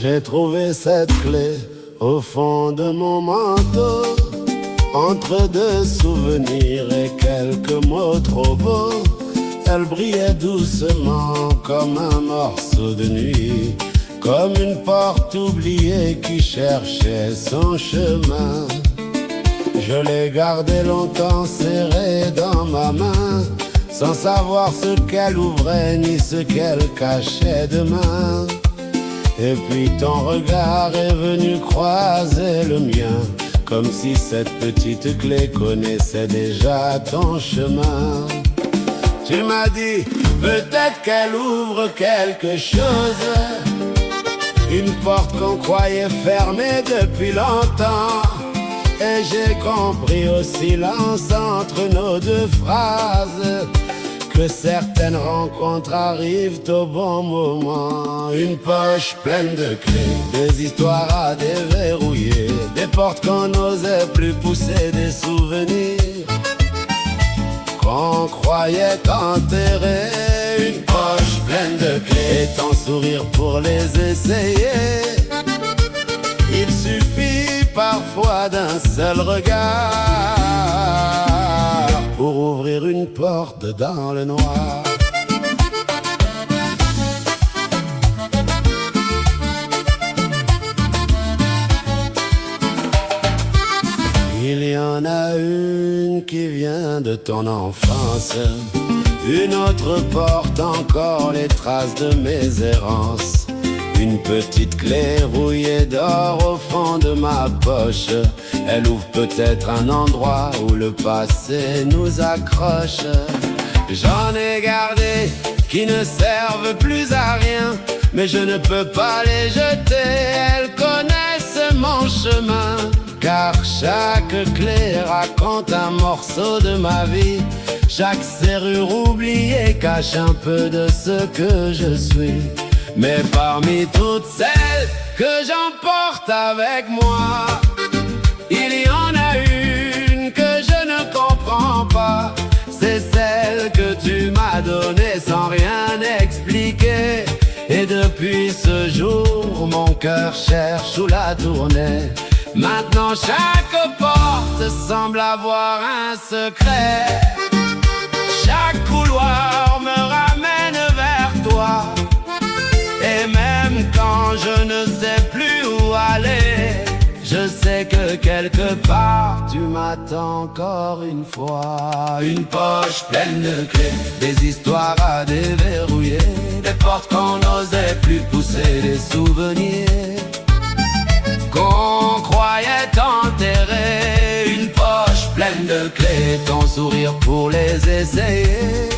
J'ai trouvé cette clé au fond de mon manteau, entre deux souvenirs et quelques mots trop beaux. Elle brillait doucement comme un morceau de nuit, comme une porte oubliée qui cherchait son chemin. Je l'ai gardée longtemps serrée dans ma main, sans savoir ce qu'elle ouvrait ni ce qu'elle cachait demain. Et puis ton regard est venu croiser le mien, comme si cette petite clé connaissait déjà ton chemin. Tu m'as dit, peut-être qu'elle ouvre quelque chose, une porte qu'on croyait fermée depuis longtemps. Et j'ai compris au silence entre nos deux phrases que certaines rencontres arrivent au bon moment. Une poche pleine de clés, des histoires à déverrouiller, des portes qu'on n'osait plus pousser, des souvenirs qu'on croyait enterrés. Une poche pleine de clés et ton sourire pour les essayer. Il suffit parfois d'un seul regard pour ouvrir une porte dans le noir. Il y en a une qui vient de ton enfance, une autre porte encore les traces de mes errances. Une petite clé rouillée d'or au fond de ma poche, elle ouvre peut-être un endroit où le passé nous accroche. J'en ai gardé qui ne servent plus à rien, mais je ne peux pas les jeter, elles connaissent mon chemin. Car chaque clé raconte un morceau de ma vie, chaque serrure oubliée cache un peu de ce que je suis. Mais parmi toutes celles que j'emporte avec moi, il y en a une que je ne comprends pas. C'est celle que tu m'as donnée sans rien expliquer. Et depuis ce jour, mon cœur cherche où la tourner. Maintenant chaque porte semble avoir un secret. Chaque couloir me ramène vers toi. Et même quand je ne sais plus où aller, je sais que quelque part tu m'attends encore une fois. Une poche pleine de clés, des histoires à déverrouiller, des portes qu'on n'osait plus pousser, des souvenirs qu'on croyait enterrés. Une poche pleine de clés, ton sourire pour les essayer.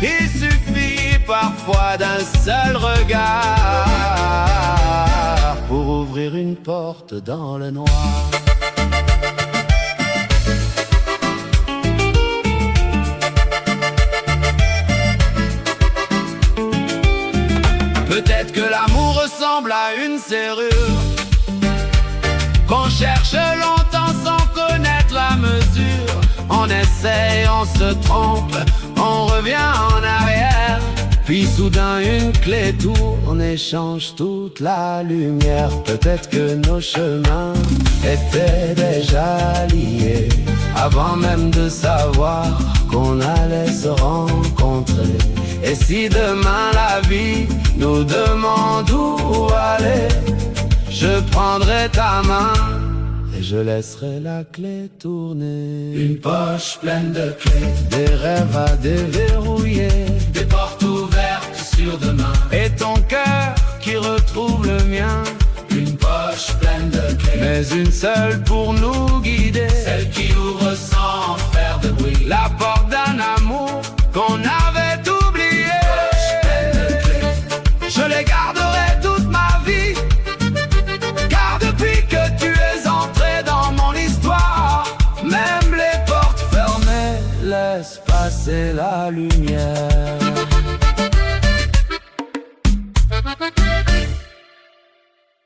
Il suffit parfois d'un seul regard pour ouvrir une porte dans le noir. Peut-être que l'amour ressemble à une serrure qu'on cherche longtemps sans connaître la mesure. On essaye, on se trompe, on revient en arrière. Puis soudain une clé tourne et change toute la lumière. Peut-être que nos chemins étaient déjà liés avant même de savoir qu'on allait se rencontrer. Et si demain la vie nous demande où aller, je prendrai ta main et je laisserai la clé tourner. Une poche pleine de clés, des rêves à déverrouiller, des portes